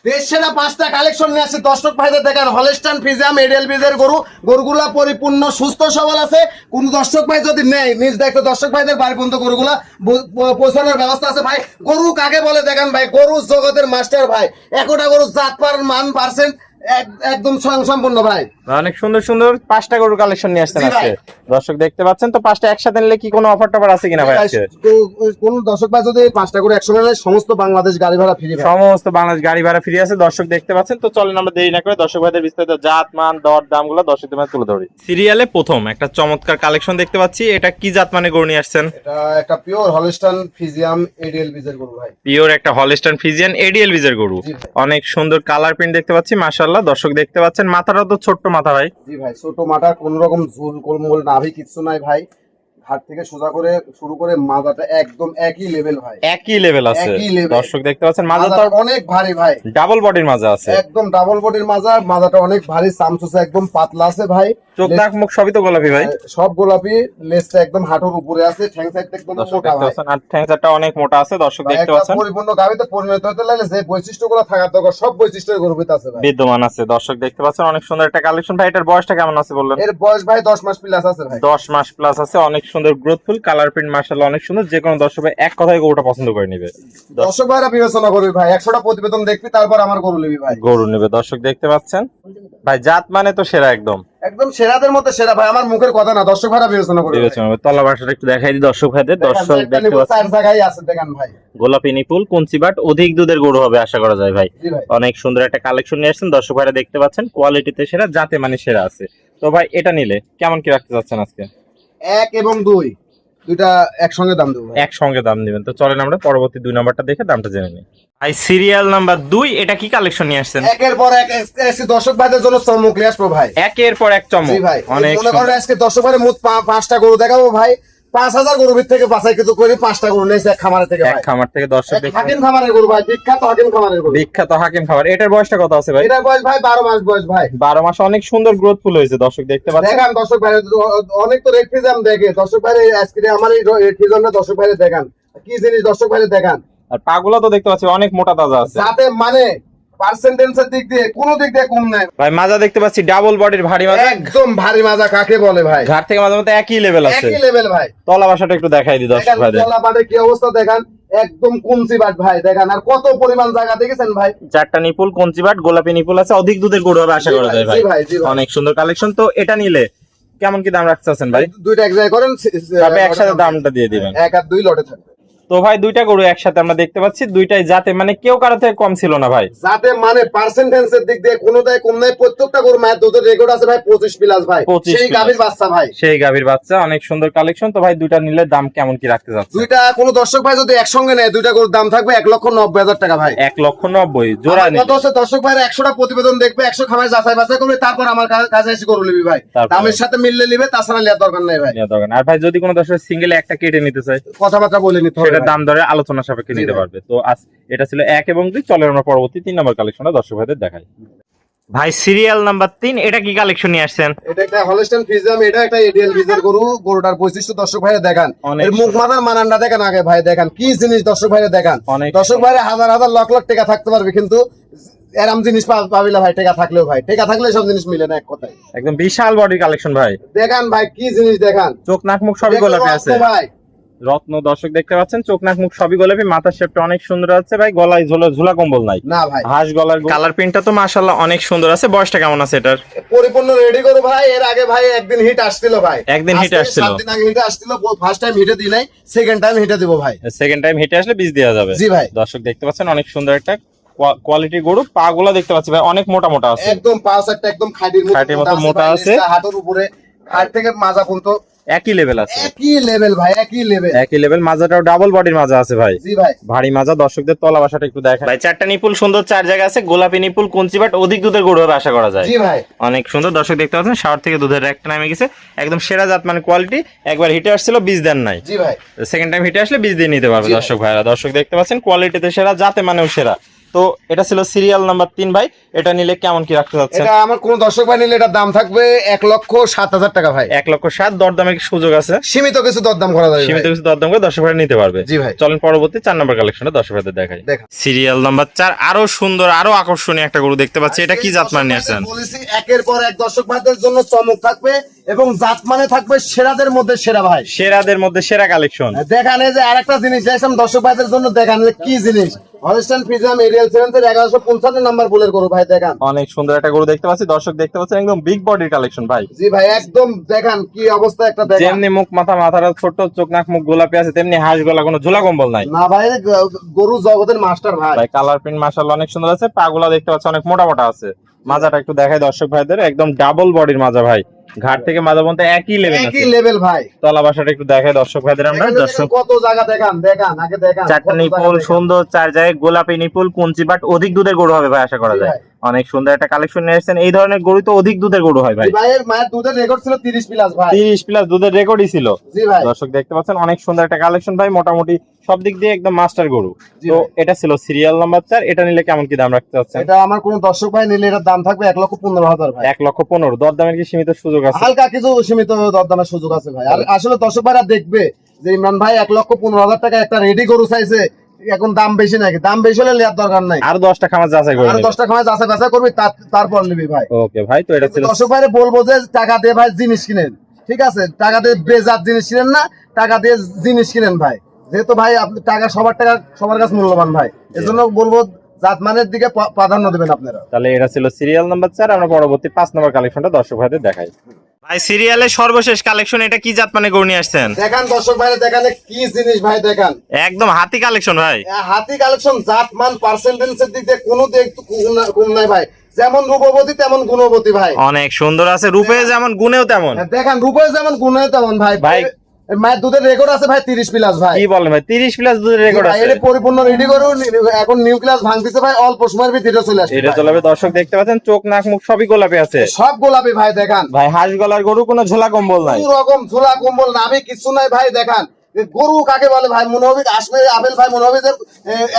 দেশের পাঁচটা কালেকশন নিয়ে আসছে দর্শক ভাইদের দেখেন। হলস্টাইন ফ্রিজিয়ান এডিএল বীজের গরু, গরুগুলা পরিপূর্ণ সুস্থ সবল আছে। কোন দর্শক ভাই যদি নেয় নিজ দেখো দর্শক ভাইদের বাড়ি পর্যন্ত গরুগুলা পৌঁছানোর ব্যবস্থা আছে ভাই। গরু কাকে বলে দেখেন ভাই, গরু জগতের মাস্টার ভাই। একটা গরু জাত পার মান পার্সেন্ট একদম সম্পূর্ণ ভাই। অনেক সুন্দর সুন্দর পাঁচটা গরুর কালেকশন নিয়ে আসছেন আজকে দর্শক দেখতে পাচ্ছেন। তো পাঁচটা একসাথে নিলে কি কোনো অফার টফার আছে কিনা ভাই আজকে? কোন দর্শক ভাই যদি পাঁচটা করে একসঙ্গে নেয় সমস্ত বাংলাদেশ গাড়ি ভাড়া ফ্রি, সমস্ত বাংলাদেশ গাড়ি ভাড়া ফ্রি আছে দর্শক দেখতে পাচ্ছেন। তো চলেন আমরা দেরি না করে দর্শক ভাইদের বিস্তারিত জাত মান দর দামগুলো দর্শকদের মাঝে তুলে ধরি। সিরিয়ালে প্রথম একটা চমৎকার কালেকশন দেখতে পাচ্ছি, এটা কি জাত মানে গরু নিয়ে আসছেন? এটা একটা পিওর হলস্টাইন ফ্রিজিয়ান এডিএল বীজের গরু ভাই। পিওর একটা হলস্টাইন ফ্রিজিয়ান এডিএল বীজের গরু, অনেক সুন্দর কালার প্রিন্ট দেখতে পাচ্ছি মাশাআল্লাহ। দর্শক দেখতে পাচ্ছেন মাথাটা তো ছোট্ট মাথা ভাই। জি ভাই, ছোট মাথা, কোন রকম ঝুল কোলমোল নাভি কিচ্ছু নাই ভাই। ঘাট থেকে সোজা করে শুরু করে মাথাটা একদম একই লেভেল ভাই, একই লেভেল আছে। দর্শক দেখতে পাচ্ছেন মাজাটা অনেক ভারী ভাই, ডাবল বডির মাজা আছে, একদম ডাবল বডির মাজা। মাজাটা অনেক ভারী, চামচুসা একদম পাতলা আছে ভাই। চোখ নাক মুখ সবই তো গোলাপি ভাই, সব গোলাপি। লেজটা একদম হাঁটুর উপরে আছে, ঠ্যাং সাইডটা একদম মোটা ভাই। আর ঠ্যাং সাইডটা অনেক মোটা আছে দর্শক দেখতে পাচ্ছেন। পরিপূর্ণ গাবিতে পরিণত হতে লাগলে যে বৈশিষ্ট্যগুলো থাকার দরকার সব বৈশিষ্ট্য গর্বিত আছে ভাই, বিদ্যমান আছে। দর্শক দেখতে পাচ্ছেন অনেক সুন্দর একটা কালেকশন ভাই। এটার বয়সটা কেমন আছে বললেন? এর বয়স ভাই 10 মাস প্লাস আছে ভাই। 10 মাস প্লাস আছে, অনেক সুন্দর গ্রোথফুল, কালার প্রিন্ট মাশাআল্লাহ অনেক সুন্দর। যে কোনো দর্শক ভাই এক কথায় গরুটা পছন্দ করে নেবে। দর্শক ভাইরা বিবেচনা করবে ভাই, 100টা প্রতিবেদন দেখবি তারপর আমার গরু নিবি ভাই, গরু নেবে। দর্শক দেখতে পাচ্ছেন ভাই জাত মানে তো সেরা, একদম একদম সেরাদের মধ্যে সেরা ভাই। আমার মুখের কথা না, দর্শক ভাইরা বিবেচনা করবে। তলা বাসাটা একটু দেখাই দিই দর্শক ভাইদের। দর্শক দেখতে পাচ্ছেন চার জায়গায় আছে দেখেন ভাই, গোলাপি নিপুল কঞ্চি বাট, অধিক দুধের গরু হবে আশা করা যায় ভাই। অনেক সুন্দর একটা কালেকশন নিয়ে আসছেন দর্শক ভাইরা দেখতে পাচ্ছেন, কোয়ালিটিতে সেরা, জাতে মানে সেরা আছে। তো ভাই এটা নিলে কেমন কি রাখতে যাচ্ছেন আজকে? 1 এবং 2 দুইটা একসঙ্গে দাম দেবো, একসঙ্গে দাম দিবেন। তো চলেন আমরা পরবর্তী 2 নাম্বারটা দেখে দামটা জেনে নিই। ভাই সিরিয়াল নাম্বার 2, এটা কি কালেকশন নিয়ে আসছেন? একের পর এক এসে দর্শক ভাইদের জন্য চমক নিয়ে আসবো ভাই, একের পর এক চমক। জি ভাই। অনেক মনে করেন আজকে দর্শক ভাইদের মোট 5টা গরু দেখাবো ভাই। 5000 গরুর ভিতর থেকে বাছাই কিছু করে 5টা গরু নিয়েছে এক খামার থেকে ভাই। এক খামার থেকে দর্শক দেখতে হাকিম খামারের গরু ভাই, বিখ্যাত হাকিম খামারের গরু, বিখ্যাত হাকিম খামার। এটার বয়সটা কত আছে ভাই? এটার বয়স ভাই 12 মাস বয়স ভাই। 12 মাস, অনেক সুন্দর গ্রোথফুল হয়েছে দর্শক দেখতে পাচ্ছেন। দেখান দর্শক ভাই, অনেক তো রেড ফিজাম দেখে দর্শক ভাই। আজকে আমার এই রেড ফিজামটা দর্শক ভাইরে দেখান কি জিনিস, দর্শক ভাইরে দেখান। আর পাগুলা তো দেখতে পাচ্ছি অনেক মোটা তাজা আছে, যাতে মানে পার্সেন্টেজের দিক দিয়ে কোনো দিক দিয়ে কম নাই ভাই। মাজা দেখতে পাচ্ছি ডাবল বডির ভারী মাজা, একদম ভারী মাজা কাকে বলে ভাই। ঘাট থেকে মাঝে মধ্যে একই লেভেল আছে, একই লেভেল ভাই। তলা বাসাটা একটু দেখাই দিই দর্শক ভাইদের। তলা বাটে কি অবস্থা দেখান, একদম কমচি বাট ভাই। দেখান আর কত পরিমাণ জায়গা দেখেছেন ভাই। 4টা নিপুল কঞ্চি বাট, গোলাপি নিপুল আছে, অধিক দুধের গরু হবে আশা করা যায় ভাই। অনেক সুন্দর কালেকশন। তো এটা নিলে কেমন কি দাম রাখতেছেন ভাই? দুইটা এক জায়গায় করেন, তবে একসাথে দামটা দিয়ে দিবেন। 1 আর 2 লটে থাকবে। তো ভাই দুইটা গরু একসাথে আমরা দেখতে পাচ্ছি, দুইটাই জাতে মানে কেউ কারো থেকে কম ছিল না ভাই। যাতে মানে পার্সেন্টেজের দিক দিয়ে কোনোটাই কম নাই। প্রত্যেকটা গরু মায়ের দুধের রেকর্ড আছে ভাই 25 প্লাস ভাই। সেই গাভীর বাচ্চা ভাই, সেই গাভীর বাচ্চা। অনেক সুন্দর কালেকশন। তো ভাই দুইটা নিলে দাম কেমন কি রাখতে যাচ্ছে? দুইটা কোনো দর্শক ভাই যদি একসঙ্গে নেয় দুইটা গরুর দাম থাকবে 1,90,000 টাকা ভাই। 1,90,000 জোড়া নিলে। কত হচ্ছে দর্শক ভাইরা 100টা প্রতিবেদন দেখবে, 100 খামার যাচাই বাছাই করবে, তারপর আমার কাছে এসে গরু নিবি ভাই। দামের সাথে মিললে নিবে, তাছাড়া নেওয়ার দরকার নাই ভাই। আর ভাই যদি কোনো দর্শক সিঙ্গেল একটা কেটে নিতে চায়, কথাবার্তা বলে নিতে হবে, সেটা দাম ধরে আলোচনা সাপেক্ষে নিতে পারবে। তো এটা ছিল 1 এবং 2। চলে আমরা পরবর্তী 3 নম্বর কালেকশনটা দর্শক ভাইদের দেখাই। ভাই সিরিয়াল নাম্বার 3, এটা কি কালেকশন নিয়ে আসছেন? এটা একটা হলস্টাইন ফ্রিজিয়ান, এটা একটা এডিএল বীজের গরু। গরুটার বৈশিষ্ট্য দর্শক ভাইরা দেখান, এর মুখ মাথার মানানটা দেখেন আগে ভাই। দেখান কি জিনিস দর্শক ভাইরা দেখান। দর্শক ভাইরা হাজার হাজার লাখ লাখ টাকা থাকতে পারবে, কিন্তু এরম জিনিস পাবিলা ভাই। টাকা থাকলেও ভাই, টাকা থাকলে সব জিনিস মিলে না এক কথায়। একদম বিশাল বডি কালেকশন ভাই। দেখান ভাই কি জিনিস দেখান। চোখ নাক মুখ সবই গোলাপি আছে ভাই, রত্ন। দর্শক দেখতে পাচ্ছেন চোখ নাক মুখ সবই গোলাপি, মাথার শেপটা অনেক সুন্দর আছে ভাই। গলায় ঝুলা কম্বল নাই না ভাই। হাঁস গলার কালার প্রিন্টটা তো মাশাআল্লাহ অনেক সুন্দর আছে। বয়সটা কেমন আছে এটার? পরিপূর্ণ রেডি করো ভাই। এর আগে ভাই একদিন হিট আসছিল ভাই, একদিন হিট আসছিল, 7 দিন আগে হিট আসছিল। ফার্স্ট টাইম হিটে দিই নাই, সেকেন্ড টাইম হিটে দিব ভাই। সেকেন্ড টাইম হিটে আসলে বীজ দেওয়া যাবে। জি ভাই। দর্শক দেখতে পাচ্ছেন অনেক সুন্দর একটা কোয়ালিটি গরু। পা গুলা দেখতে পাচ্ছি ভাই অনেক মোটা মোটা আছে, একদম পা সেটটা একদম খাঁটির মতো মোটা আছে। হাঁটুর উপরে হাড় থেকে মাজা পর্যন্ত একই লেভেল আছে, একই লেভেল ভাই, একই লেভেল। মাজাটাও ডাবল বডির মাজা আছে ভাই। জি ভাই, ভারী মাজা। দর্শকদের তলা বাসাটা একটু দেখায় ভাই। 4টা নিপুল সুন্দর 4 জায়গা আছে, গোলাপি নিপুল কঞ্চি বাট, অধিক দুধের গরু হবে আশা করা যায়। জি ভাই, অনেক সুন্দর। দর্শক দেখতে পাচ্ছেন শাওয়ার থেকে দুধের একটা নামে গেছে, একদম সেরা জাত মানে কোয়ালিটি। একবার হিটে আসছিল বীজ দেন নাই। জি ভাই, সেকেন্ড টাইম হিটে আসলে বীজ দিয়ে নিতে পারবে দর্শক ভাইরা। দর্শক দেখতে পাচ্ছেন কোয়ালিটিতে সেরা, জাতে মানেও সেরা। তো এটা ছিল সিরিয়াল নাম্বার 3 ভাই, এটা নিলে কেমন কি রাখতে যাচ্ছে? এটা আমার কোন দর্শক ভাই নিলে এটার দাম থাকবে 1,07,000 টাকা ভাই। 1,07,000 দরদামের কি সুযোগ আছে? সীমিত কিছু দরদাম করা যাবে, সীমিত কিছু দরদাম করে দর্শক ভাই নিতে পারবে। জি ভাই। চলেন পরবর্তী 4 নম্বর কালেকশনটা দর্শক ভাইদের দেখাই। সিরিয়াল নাম্বার 4, আরো সুন্দর আরো আকর্ষণীয় একটা গরু দেখতে পাচ্ছি, এটা কি জাতমান নিয়ে আসছেন? বলেছি একের পর এক দর্শক ভাইদের জন্য চমক থাকবে এবং জাতমানে থাকবে সেরাদের মধ্যে সেরা ভাই, সেরাদের মধ্যে সেরা কালেকশন। দেখান এই যে আরেকটা জিনিস দেখলাম দর্শক ভাইদের জন্য, দেখান কি জিনিস, হলস্টাইন ফ্রিজিয়াম এরিয়াল 7 এর 1155 নাম্বার বুলের গরু ভাই, দেখান অনেক সুন্দর একটা গরু দেখতে পাচ্ছি, দর্শক দেখতে পাচ্ছেন একদম বিগ বডির কালেকশন ভাই। জি ভাই একদম দেখান কি অবস্থা, একটা দেখান যেমনি মুখ মাথাটা ছোট, চোখ নাক মুখ গোলাপি আছে, তেমনি হাঁস গলা, কোনো ঝোলা কম্বল নাই না ভাই, গরু জগতের মাস্টার ভাই। ভাই কালার প্রিন্ট মাশাআল্লাহ অনেক সুন্দর আছে, পাগুলা দেখতে পাচ্ছেন অনেক মোটা মোটা আছে, মাজাটা একটু দেখাই দর্শক ভাইদের, একদম ডাবল বডির মাজা ভাই, ঘাট থেকে মাজা পর্যন্ত একই লেভেল আছে, একই লেভেল ভাই। তলা বাসাটা একটু দেখাই দর্শক ভাইদের আমরা। দর্শক কত জায়গা দেখান, দেখান আগে দেখান, চারটা নিপুল সুন্দর, 4 জায়গায় গোলাপি নিপুল, কুঞ্চি বাট অধিক দুধের গরু হবে ভাই আশা করা যায়। অনেক সুন্দর একটা কালেকশন নিয়ে এসেছেন, এই ধরনের গরু তো অধিক দুধের গরু হয় ভাই। ভাইয়ের মায়ের দুধের রেকর্ড ছিল 30 প্লাস ভাই, 30 প্লাস দুধের রেকর্ডই ছিল। জি ভাই। দর্শক দেখতে পাচ্ছেন অনেক সুন্দর একটা কালেকশন ভাই, মোটামুটি সব দিক দিয়ে একদম মাস্টার গরু। তো এটা ছিল সিরিয়াল নাম্বার 4, এটা নিলে কেমন কি দাম রাখতে চাচ্ছেন? এটা আমার কোন দর্শক ভাই নিলে এটার দাম থাকবে 1,15,000 ভাই। 1,15,000 দরদামের কি সীমিত সুযোগ আছে? হালকা কিছু সীমিত দরদামের সুযোগ আছে ভাই। আর আসলে দর্শক ভাইরা দেখবে যে ইমরান ভাই 1,15,000 টাকা একটা রেডি গরু চাইছে, এখন দাম বেশি নাকি, দাম বেশি হলে নেওয়ার দরকার নাই, আর 10টা খামার যাচাই করে আর 10টা খামার যাচাই বাছাই করবি, তারপর নিবি ভাই। ওকে ভাই, তো এটা ছিল দর্শক ভাইরে বলবো যে টাকা দিয়ে ভাই জিনিস কিনেন, ঠিক আছে, টাকা দিয়ে বেজাত জিনিস কিনেন না, টাকা দিয়ে জিনিস কিনেন ভাই, যেহেতু ভাই আপনি টাকা সবার কাছে মূল্যবান ভাই, এজন্য বলবো জাতমানের দিকে প্রাধান্য দিবেন আপনারা। তাহলে এটা ছিল সিরিয়াল নাম্বার 4, আমরা পরবর্তী 5 নম্বর কালেকশনটা দর্শক ভাইদের দেখাই। ভাই সিরিয়ালের সর্বশেষ কালেকশন, এটা কি জাত মানে গরু নিয়ে আসছেন? দেখান দর্শক ভাইরে, দেখান কি জিনিস ভাই, দেখান একদম হাতি কালেকশন ভাই, হাতি কালেকশন, জাতমান পার্সেন্টেজের দিক দিয়ে কোনো দিক কম নাই ভাই, যেমন রূপবতী তেমন গুণবতী ভাই, অনেক সুন্দর আছে, রূপে যেমন গুণেও তেমন। দেখান রূপে যেমন গুণে তেমন ভাই। ভাই মায়ের দুধের রেকর্ড আছে ভাই 30 প্লাস ভাই। কি বলেন ভাই, 30 প্লাস দুধের রেকর্ড আছে? এটা পরিপূর্ণ রেডি করু, এখন নিউ ক্লাস ভাঙতিছে ভাই, অল্প সময়ের ভিতরে চলে আসছে, এটা চলে আসবে। দর্শক দেখতে পাচ্ছেন চোখ নাক মুখ সবই গোলাপি আছে, সব গোলাপি ভাই, দেখান ভাই হাঁস গলার গরু, কোনো ঝোলা কম্বল নাই, কোন রকম ঝোলা কম্বল না, আমি কিছু নাই ভাই। দেখান গরু কাকে বলে ভাই, মনে হবে আসবে আবেল ভাই, মনে হবে যে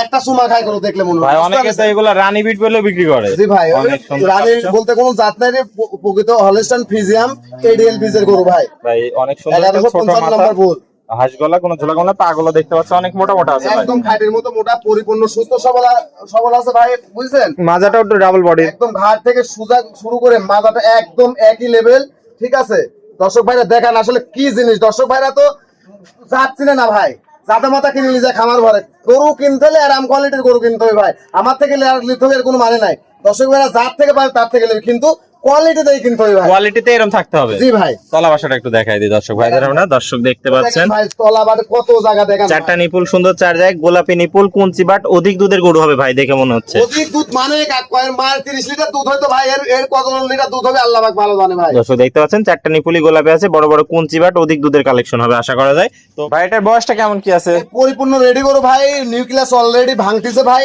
একটা সুমা খায় গরু দেখলে মনে ভাই হয়। অনেকে তো এগুলা রানী বিট বলে বিক্রি করে। জি ভাই, অনেক সুন্দর রানী কালেকশন। বলতে কোনো জাত নাই রে, প্রকৃত হলস্টাইন ফ্রিজিয়াম এডিএল বীজের গরু ভাই, ভাই অনেক সুন্দর একটা ছোট 1155 মাথা, নাম্বার বুল, হাঁস গলা, কোনো ঝোলা কম্বল, পাগুলো দেখতে পাচ্ছেন অনেক মোটা মোটা আছে ভাই, একদম খাটের মতো মোটা, পরিপূর্ণ সুস্থ সবল আছে ভাই, বুঝছেন? মাজাটাও একটু ডাবল বডি, একদম ঘাট থেকে সুজা শুরু করে মাথাটা একদম একই লেভেল, ঠিক আছে। দর্শক ভাইরা দেখান আসলে কি জিনিস, দর্শক ভাইরা তো যাচ্ছিল না ভাই, যাতে মাথা কিনে নিয়ে যায় খামার ঘরে, গরু কিনতে হলে আরাম কোয়ালিটির গরু কিনতে হবে ভাই, আমার থেকে নিতে হবে এর কোনো মানে নাই, দর্শক ভাইরা যার থেকে পাবে তার থেকে নেবে, কিন্তু কোয়ালিটিতেই কিনতে হবে ভাই, কোয়ালিটিতে এরকম থাকতে হবে। জি ভাই। তলা বাসাটা একটু দেখাই দিই দর্শক ভাইদের আমরা। দর্শক দেখতে পাচ্ছেন ভাই তলা বাটে কত জায়গা দেখান, 4টা নিপুল সুন্দর, 4 জায়গায় গোলাপি নিপুল, কুঞ্চি বাট অধিক দুধের গরু হবে ভাই, দেখে মনে হচ্ছে। অধিক দুধ মানে কয়ের মার 30 লিটার দুধ হয়তো ভাই, এর কত লিটার দুধ হবে আল্লাহ পাক ভালো জানে ভাই। দর্শক দেখতে পাচ্ছেন 4টা নিপুলি গোলাপি আছে, বড় বড় কুঞ্চি বাট অধিক দুধের কালেকশন হবে আশা করা যায়। তো ভাই এটার বয়সটা কেমন কি আছে? পরিপূর্ণ রেডি করো ভাই, নিউক্লিয়াস অলরেডি ভাঙতিছে ভাই,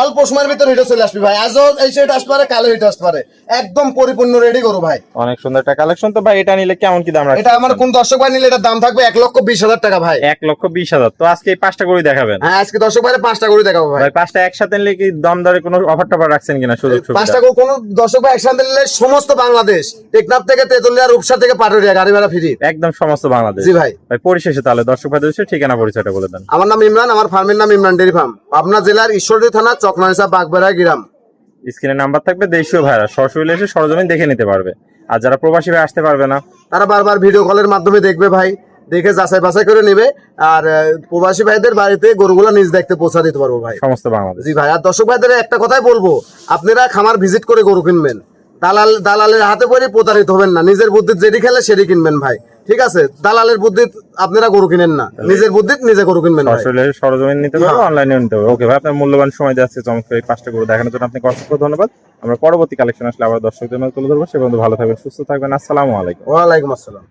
অল্প সময়ের ভিতরে এটা চলে আসবে ভাই, আজও এই সেট আসতে পারে, কালো এটা আসতে পারে, একদম পরিপূর্ণ রেডি করো ভাই। অনেক সুন্দর একটা কালেকশন। তো ভাই এটা নিলে কেমন কি দাম রাখছেন? এটা আমার কোন দর্শক ভাই নিলে এটার দাম থাকবে 1,20,000 টাকা ভাই। 1,20,000। তো আজকে এই 5টা গরু দেখাবেন? হ্যাঁ আজকে দর্শক ভাইরে 5টা করে দেখাবো ভাই। ভাই 5টা একসাথে নিলে কি দাম দরে কোনো অফার টফার রাখছেন কিনা, সুযোগ সুবিধা? 5টা করে কোন দর্শক ভাই একসাথে নিলে সমস্ত বাংলাদেশ, টেকনাফ থেকে তেতুলিয়া, রূপসা থেকে পাটুরিয়া গাড়ি ভাড়া ফ্রি, একদম সমস্ত বাংলাদেশ। জি ভাই। ভাই পরিশেষে তাহলে দর্শক ভাইদের ঠিকানা পরিচয়টা বলে দেন। আমার নাম ইমরান, আমার ফার্মের নাম ইমরান ডেইরি ফার্ম, পাবনা জেলার ঈশ্বরদী থানা চকনাইসা বাগবেড়া গ্রাম। স্ক্রিনে নাম্বার থাকবে, দেশীয় ভাইরা সরাসরি এসে সরজমিন দেখে নিতে পারবে, আর যারা প্রবাসী ভাই আসতে পারবে না তারা বারবার ভিডিও কলের মাধ্যমে দেখবে ভাই, দেখে যাচাই বাছাই করে নেবে, আর প্রবাসী ভাইদের বাড়িতে গরুগুলা নিজ দেখতে পৌঁছা দিতে পারবো ভাই, সমস্ত বাংলাদেশ। জি ভাই। আর দর্শক ভাইদের একটা কথাই বলবো, আপনারা খামার ভিজিট করে গরু কিনবেন, দালালের হাতে পড়ে প্রতারিত হবেন না, নিজের বুদ্ধি যেটি খেলে সেটি কিনবেন ভাই, ঠিক আছে। দালালের বুদ্ধি আপনারা গরু কিনেন না, নিজের বুদ্ধি নিজে গরু কিনবেন ভাই। সরাসরি সরজমিন নিতে পারবে, অনলাইনেও নিতে পারবে। ওকে ভাই, আপনার মূল্যবান সময় দিয়ে আজকে চমৎকার এই 5টা গরু দেখানোর জন্য আপনাকে অসংখ্য ধন্যবাদ। আমরা পরবর্তী কালেকশন আসলে আবার দর্শকদের মধ্যে তুলে ধরবো। সে পর্যন্ত ভালো থাকবেন, সুস্থ থাকবেন। আসসালামু আলাইকুম। ওয়ালাইকুম আসসালাম।